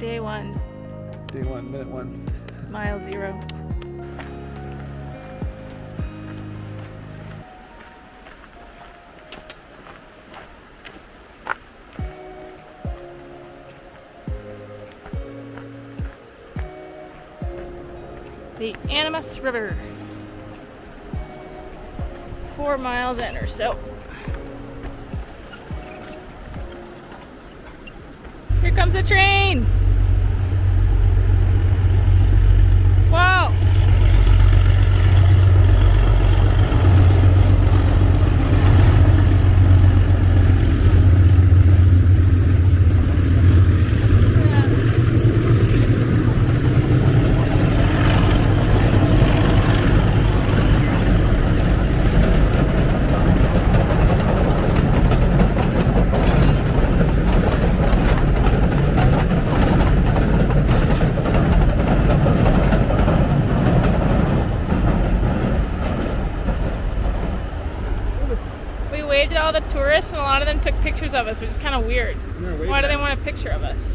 Day one. Day one, minute one. Mile 0. The Animas River. 4 miles in or so. Here comes the train! Wow! All the tourists, and a lot of them took pictures of us, which is kind of weird. Why do they want a picture of us?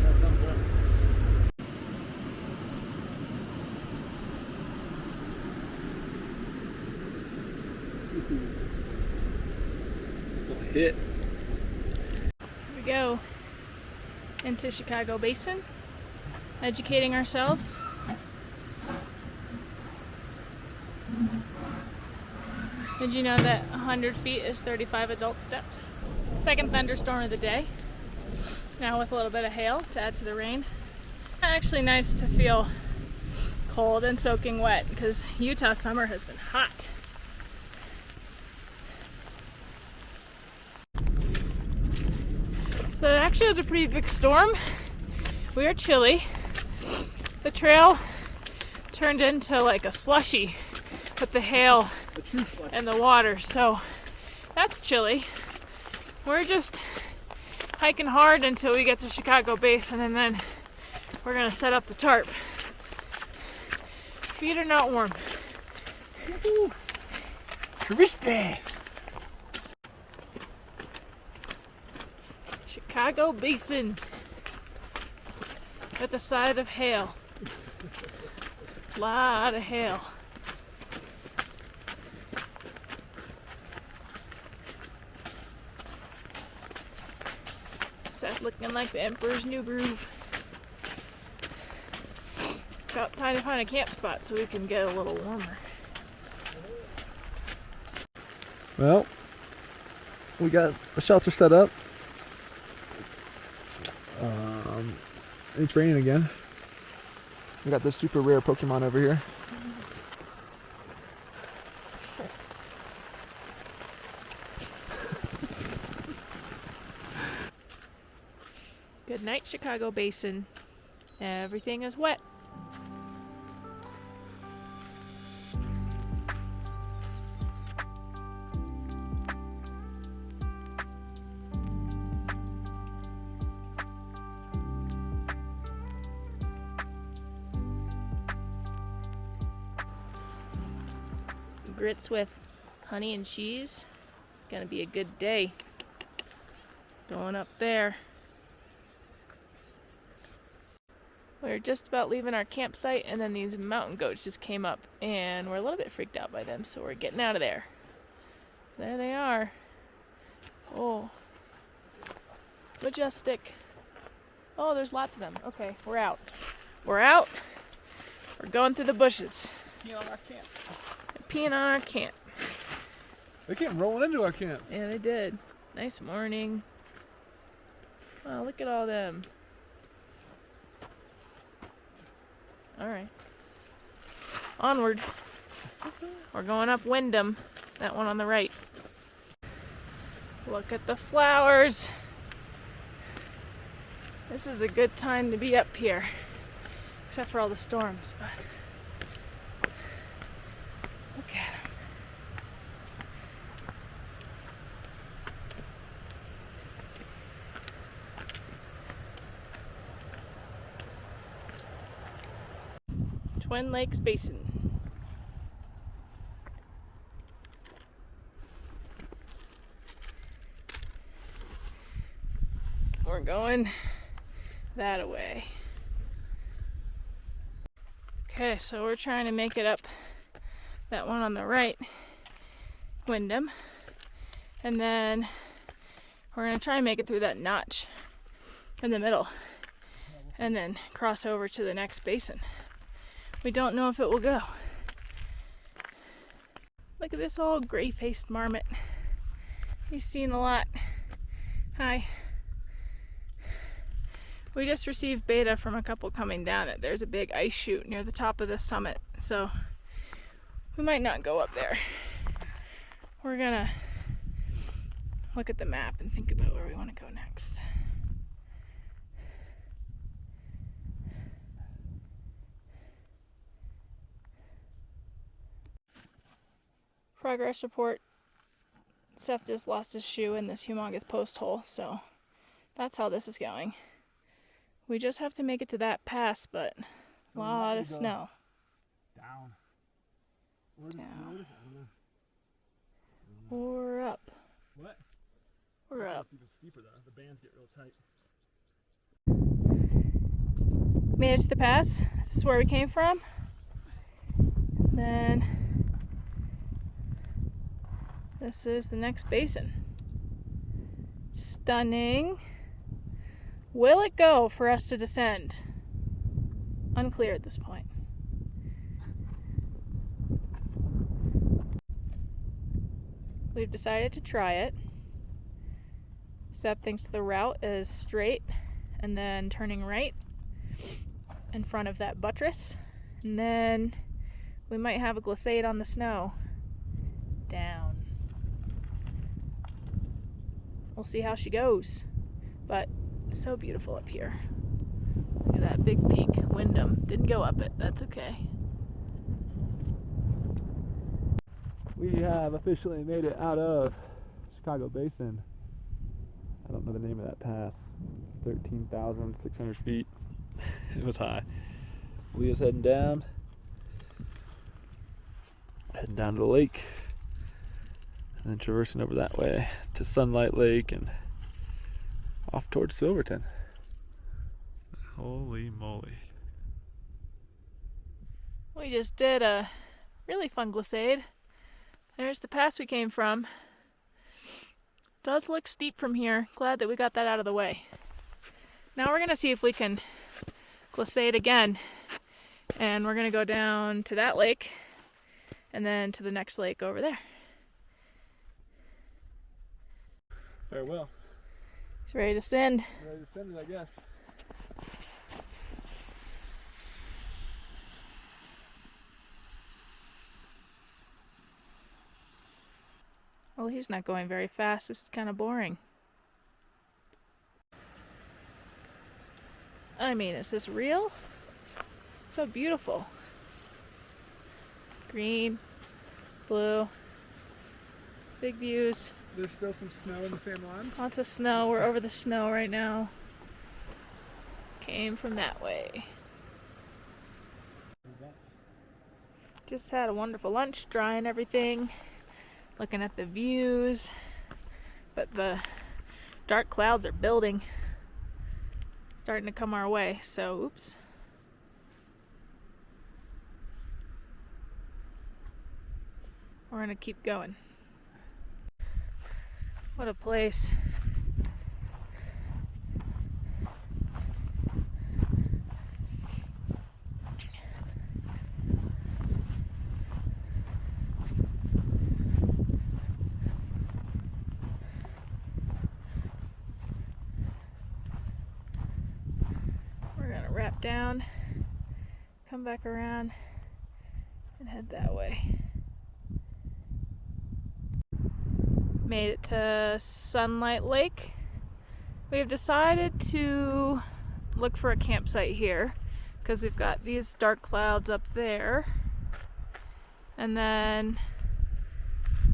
It's gonna hit. Here we go into Chicago Basin, educating ourselves. Did you know that 100 feet is 35 adult steps? Second thunderstorm of the day. Now with a little bit of hail to add to the rain. Actually nice to feel cold and soaking wet because Utah summer has been hot. So it actually was a pretty big storm. We are chilly. The trail turned into like a slushy with the hail and the water, so that's chilly. We're just hiking hard until we get to Chicago Basin, and then we're gonna set up the tarp. Feet are not warm. Crispy. Chicago Basin with a side of hail. Lot of hail. Seth looking like the Emperor's New Groove. About time to find a camp spot so we can get a little warmer. Well, we got a shelter set up. It's raining again. We got this super rare Pokemon over here. Good night, Chicago Basin. Everything is wet. Grits with honey and cheese. Gonna be a good day. Going up there. We were just about leaving our campsite, and then these mountain goats just came up, and we're a little bit freaked out by them, so we're getting out of there. There they are. Oh, majestic. Oh, there's lots of them. Okay, we're out. We're out. We're going through the bushes. Peeing on our camp. Peeing on our camp. They came rolling into our camp. Yeah, they did. Nice morning. Oh, look at all them. Alright. Onward. We're going up Wyndham. That one on the right. Look at the flowers. This is a good time to be up here. Except for all the storms, but look at them. Twin Lakes Basin. We're going that way. Okay, so we're trying to make it up that one on the right, Wyndham, and then we're going to try and make it through that notch in the middle and then cross over to the next basin. We don't know if it will go. Look at this old gray-faced marmot. He's seen a lot. Hi. We just received beta from a couple coming down that there's a big ice chute near the top of the summit, so we might not go up there. We're gonna look at the map and think about where we want to go next. Progress report. Steph just lost his shoe in this humongous post hole, so that's how this is going. We just have to make it to that pass, but a lot of snow. Down. Down. Or up. What? Or up. It's even steeper though. The bands get real tight. Made it to the pass. This is where we came from. Then this is the next basin. Stunning. Will it go for us to descend? Unclear at this point. We've decided to try it. Seth thinks the route is straight and then turning right in front of that buttress. And then we might have a glissade on the snow. Down. We'll see how she goes. But it's so beautiful up here. Look at that big peak. Wyndham. Didn't go up it. That's okay. We have officially made it out of Chicago Basin. I don't know the name of that pass. 13,600 feet. It was high. Leah's heading down. Heading down to the lake. And then traversing over that way to Sunlight Lake and off towards Silverton. Holy moly. We just did a really fun glissade. There's the pass we came from. Does look steep from here. Glad that we got that out of the way. Now we're going to see if we can glissade again. And we're going to go down to that lake and then to the next lake over there. Farewell. He's ready to send. Ready to send it, I guess. Well, he's not going very fast. This is kind of boring. I mean, is this real? It's so beautiful. Green, blue, big views. There's still some snow in the same lines. Lots of snow. We're over the snow right now. Came from that way. Just had a wonderful lunch, drying everything, looking at the views. But the dark clouds are building, starting to come our way. So, oops. We're gonna keep going. What a place. We're gonna wrap down, come back around, and head that way. Made it to Sunlight Lake. We have decided to look for a campsite here because we've got these dark clouds up there, and then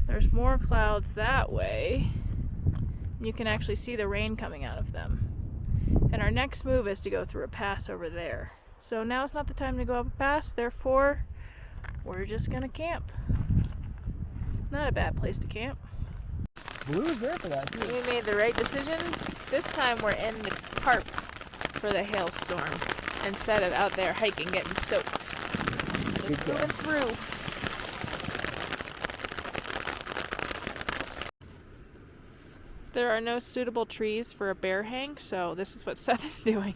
there's more clouds that way. You can actually see the rain coming out of them. And our next move is to go through a pass over there. So now is not the time to go up a pass, therefore we're just gonna camp. Not a bad place to camp. Blue is there for that too. We made the right decision. This time we're in the tarp for the hailstorm instead of out there hiking getting soaked. It's moving through. There are no suitable trees for a bear hang, so this is what Seth is doing.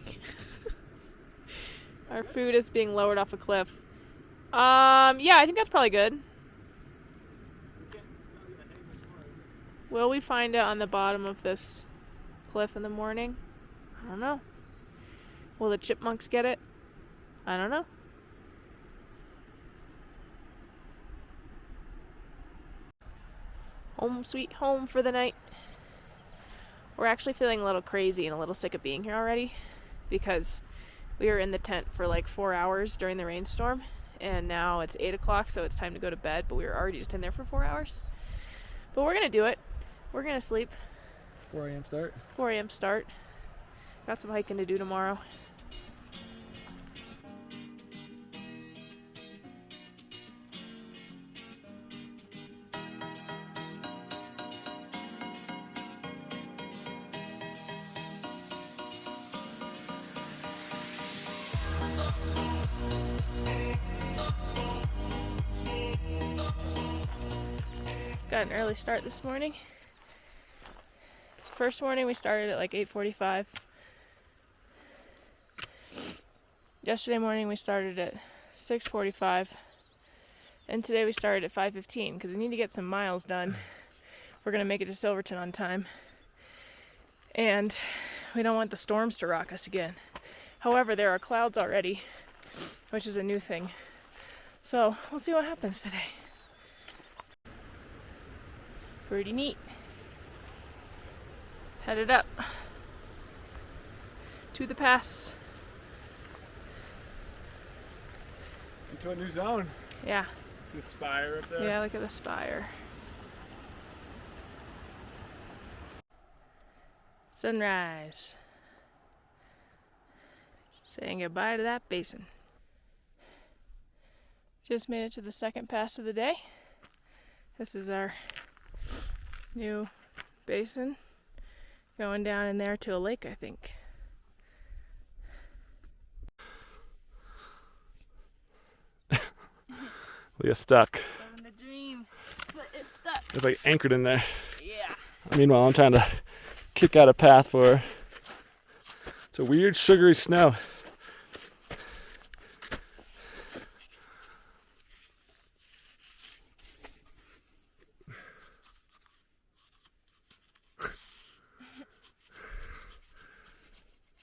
Our food is being lowered off a cliff. Yeah, I think that's probably good. Will we find it on the bottom of this cliff in the morning? I don't know. Will the chipmunks get it? I don't know. Home sweet home for the night. We're actually feeling a little crazy and a little sick of being here already because we were in the tent for like 4 hours during the rainstorm, and now it's 8 o'clock, so it's time to go to bed, but we were already just in there for 4 hours. But we're gonna do it. We're gonna sleep. 4 a.m. start? 4 a.m. start. Got some hiking to do tomorrow. Got an early start this morning. First morning we started at like 8:45. Yesterday morning we started at 6:45. And today we started at 5:15 because we need to get some miles done. We're going to make it to Silverton on time. And we don't want the storms to rock us again. However, there are clouds already, which is a new thing. So we'll see what happens today. Pretty neat. Headed up to the pass. Into a new zone. Yeah. The spire up there. Yeah, look at the spire. Sunrise. Saying goodbye to that basin. Just made it to the second pass of the day. This is our new basin. Going down in there to a lake, I think. Leah's stuck. Living the dream. But it's stuck. It's like anchored in there. Yeah. Meanwhile, I'm trying to kick out a path for her. It's a weird sugary snow.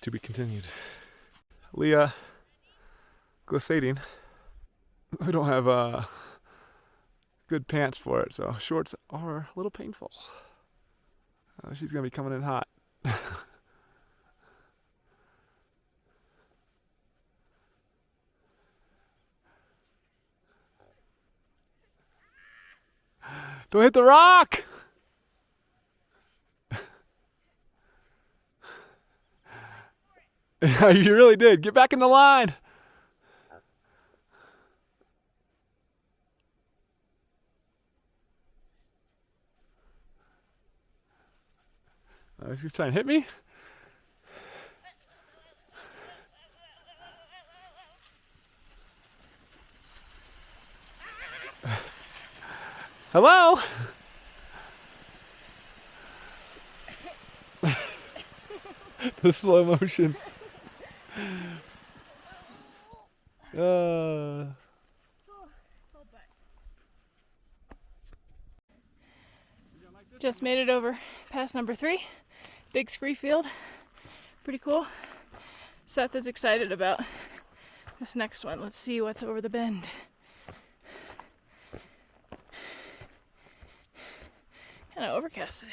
To be continued. Leah, glissading. We don't have good pants for it, so shorts are a little painful. She's gonna be coming in hot. Don't hit the rock! You really did. Get back in the line. She's trying to hit me. Hello? The slow motion. Just made it over pass number 3. Big scree field. Pretty cool. Seth is excited about this next one. Let's see what's over the bend. Kind of overcast today.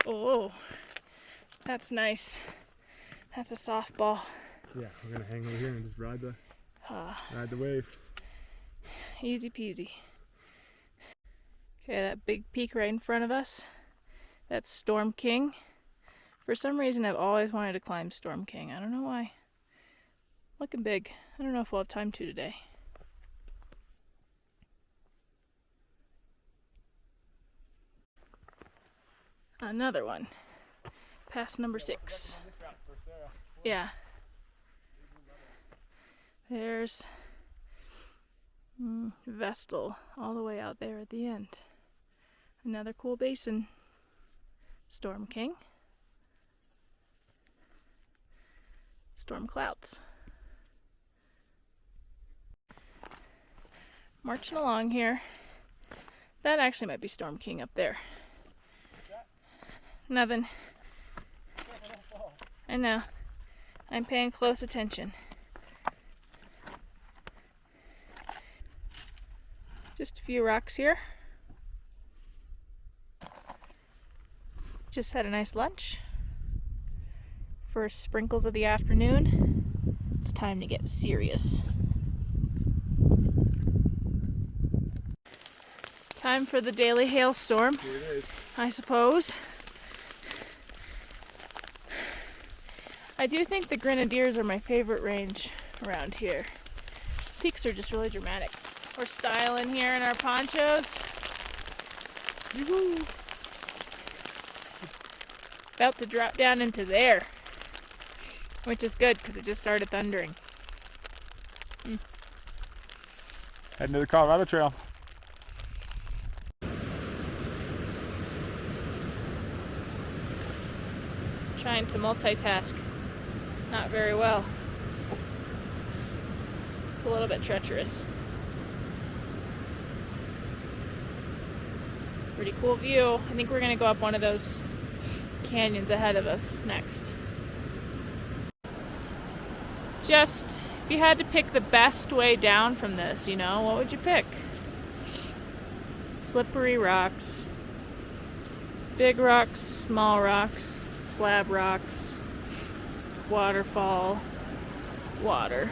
Oh, that's nice. That's a softball. Yeah, we're gonna hang over here and just ride the wave. Easy peasy. Okay, that big peak right in front of us, that's Storm King. For some reason, I've always wanted to climb Storm King. I don't know why. Looking big. I don't know if we'll have time to today. Another one. Pass number 6. Yeah. There's Vestal all the way out there at the end. Another cool basin. Storm King. Storm clouds. Marching along here. That actually might be Storm King up there. Nothing. I know. I'm paying close attention. Just a few rocks here. Just had a nice lunch. First sprinkles of the afternoon. It's time to get serious. Time for the daily hailstorm, Here it is. I suppose. I do think the Grenadiers are my favorite range around here. Peaks are just really dramatic. We're styling here in our ponchos. Yoo-hoo. About to drop down into there, which is good because it just started thundering. Heading to the Colorado Trail. Trying to multitask. Not very well. It's a little bit treacherous. Pretty cool view. I think we're gonna go up one of those canyons ahead of us next. Just, if you had to pick the best way down from this, you know, what would you pick? Slippery rocks. Big rocks, small rocks, slab rocks, waterfall, water.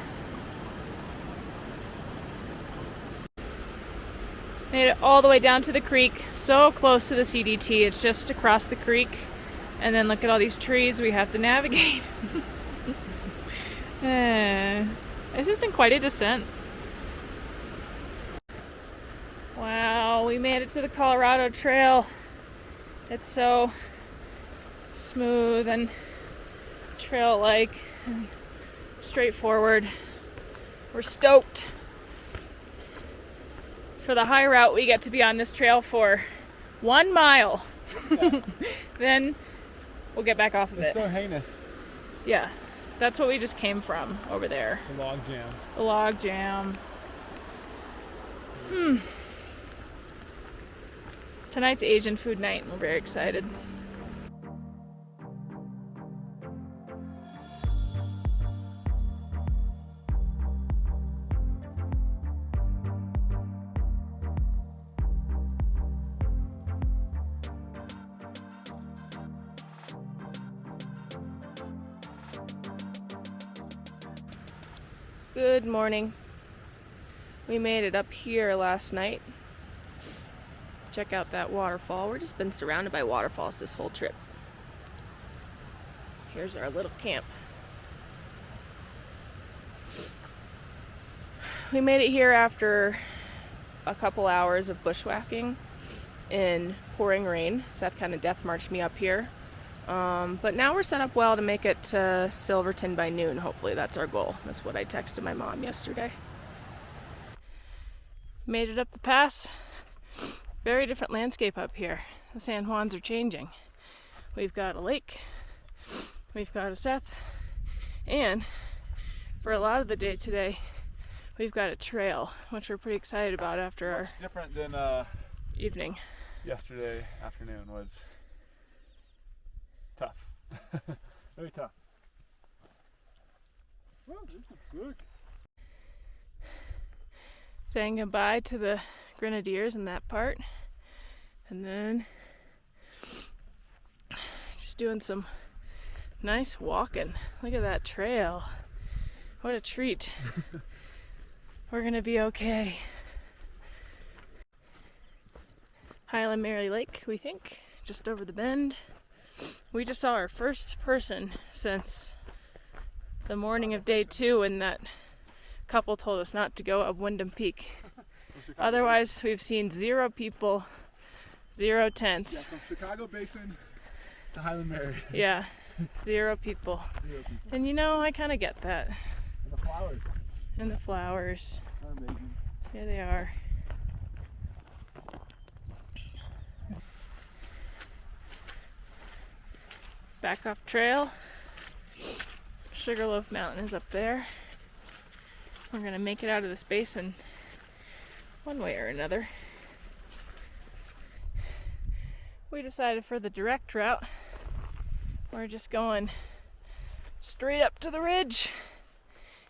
Made it all the way down to the creek, so close to the CDT, it's just across the creek. And then look at all these trees we have to navigate. This has been quite a descent. Wow, we made it to the Colorado Trail. It's so smooth and trail-like and straightforward. We're stoked. For the high route, we get to be on this trail for 1 mile. Yeah. Then we'll get back off of It's it. so heinous. Yeah, that's what we just came from over there. The log jam. The log jam. Tonight's Asian food night, and we're very excited. Good morning. We made it up here last night. Check out that waterfall. We've just been surrounded by waterfalls this whole trip. Here's our little camp. We made it here after a couple hours of bushwhacking in pouring rain. Seth kind of death marched me up here. But now we're set up well to make it to Silverton by noon. Hopefully that's our goal. That's what I texted my mom yesterday. Made it up the pass. Very different landscape up here. The San Juans are changing. We've got a lake. We've got a Seth. And for a lot of the day today, we've got a trail, which we're pretty excited about after our different than evening. yesterday afternoon was tough. Very tough. Well, good. Saying goodbye to the Grenadiers in that part. And then just doing some nice walking. Look at that trail. What a treat. We're gonna be okay. Highland Mary Lake, we think, just over the bend. We just saw our first person since the morning of day 2 when that couple told us not to go up Wyndham Peak. Otherwise, we've seen 0 people, 0 tents. Yeah, from Chicago Basin to Highland Mary. Yeah, 0 people. 0 people. And you know, I kind of get that. And the flowers. And the flowers. Are amazing. Yeah, they are. Back off trail. Sugarloaf Mountain is up there. We're gonna make it out of this basin one way or another. We decided for the direct route, we're just going straight up to the ridge.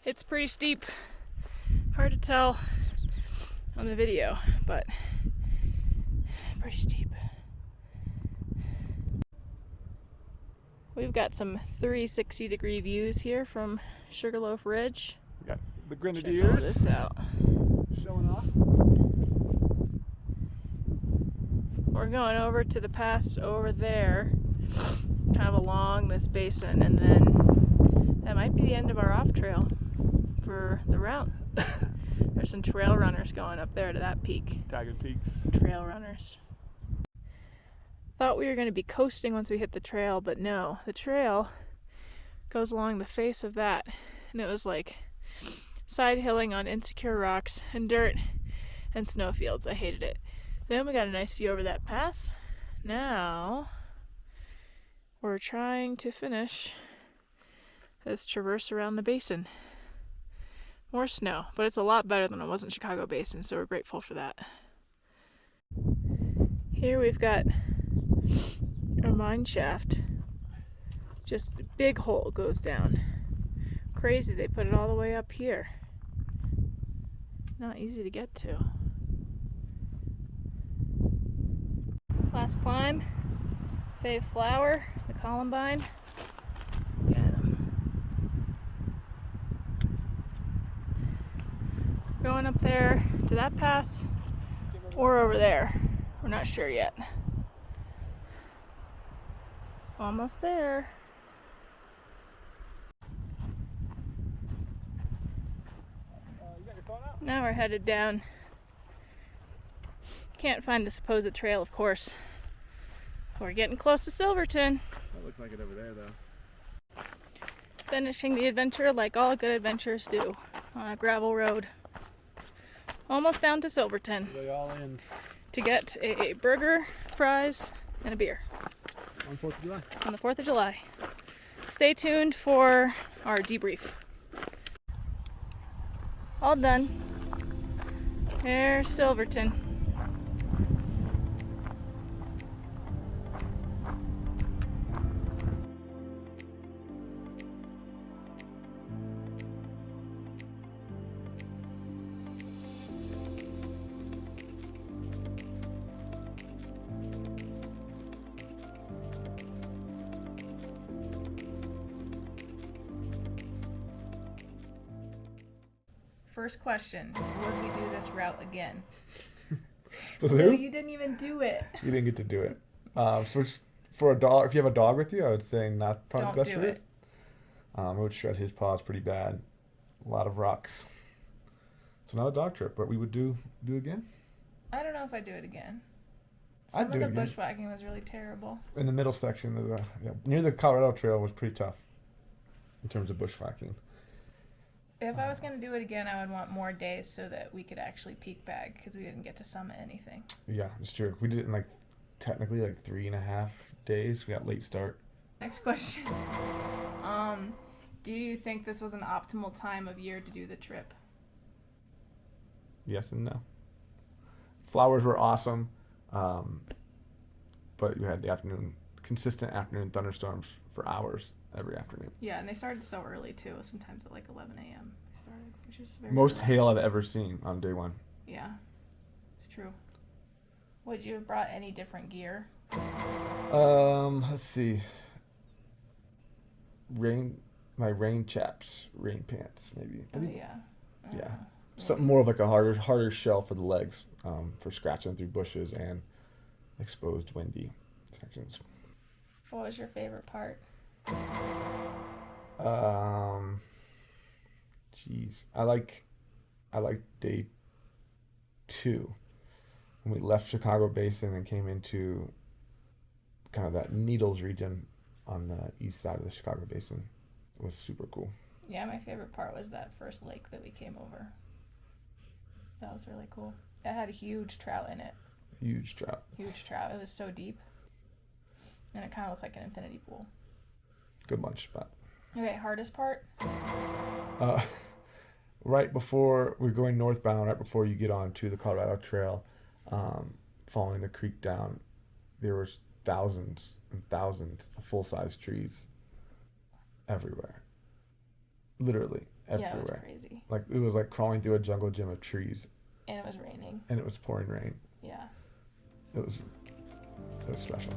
It's pretty steep. Hard to tell on the video, but pretty steep. We've got some 360-degree views here from Sugarloaf Ridge. We got the Check all Grenadiers this out. showing off. We're going over to the pass over there, kind of along this basin, and then that might be the end of our off trail for the route. There's some trail runners going up there to that peak. Tagged Peaks. Trail runners. Thought we were going to be coasting once we hit the trail, but no. The trail goes along the face of that, and it was like side hilling on insecure rocks and dirt and snowfields. I hated it. Then we got a nice view over that pass. Now we're trying to finish this traverse around the basin. More snow, but it's a lot better than it was in Chicago Basin, so we're grateful for that. Here we've got a mine shaft. Just a big hole goes down. Crazy, they put it all the way up here. Not easy to get to. Last climb, fave flower, the columbine. Look at 'em. Going up there to that pass or over there. We're not sure yet. Almost there. You got your phone out? Now we're headed down. Can't find the supposed trail, of course. We're getting close to Silverton. That looks like it over there, though. Finishing the adventure like all good adventures do, on a gravel road. Almost down to Silverton Are they all in to get a burger, fries, and a beer on 4th of July? on the 4th of July. Stay tuned for our debrief. All done. There's Silverton. First question, would we do this route again? No, you didn't even do it. You didn't get to do it. So for a dog, if you have a dog with you, I would say not probably Don't the best do for it. it would shred his paws pretty bad. A lot of rocks. So not a dog trip, but we would do again. I don't know if I'd do it again. I'd Some do of it the again. bushwhacking was really terrible. In the middle section, near the Colorado Trail was pretty tough in terms of bushwhacking. If I was going to do it again, I would want more days so that we could actually peak bag because we didn't get to summit anything. Yeah, it's true. We did it in technically 3.5 days. We got late start. Next question. Do you think this was an optimal time of year to do the trip? Yes and no. Flowers were awesome, but you had the consistent afternoon thunderstorms for hours every afternoon. Yeah, and they started so early too. Sometimes at 11 a.m. they started, which is very Most early. hail I've ever seen on day one. Yeah, it's true. Would you have brought any different gear? Let's see. My rain chaps, rain pants, maybe. Oh yeah. Yeah. Something more of a harder shell for the legs, for scratching through bushes and exposed windy sections. What was your favorite part? Jeez, I like day 2 when we left Chicago Basin and came into kind of that Needles region on the east side of the Chicago Basin. It was super cool. Yeah, my favorite part was that first lake that we came over. That was really cool. It had a huge trout in it. Huge trout. Huge trout. It was so deep. And it kind of looked like an infinity pool. Good lunch spot. Okay, hardest part? Right before we're going northbound, right before you get onto the Colorado Trail, following the creek down, there was thousands and thousands of full-size trees everywhere. Literally everywhere. Yeah, it was crazy. Like it was like crawling through a jungle gym of trees. And it was raining. And it was pouring rain. Yeah. It was special.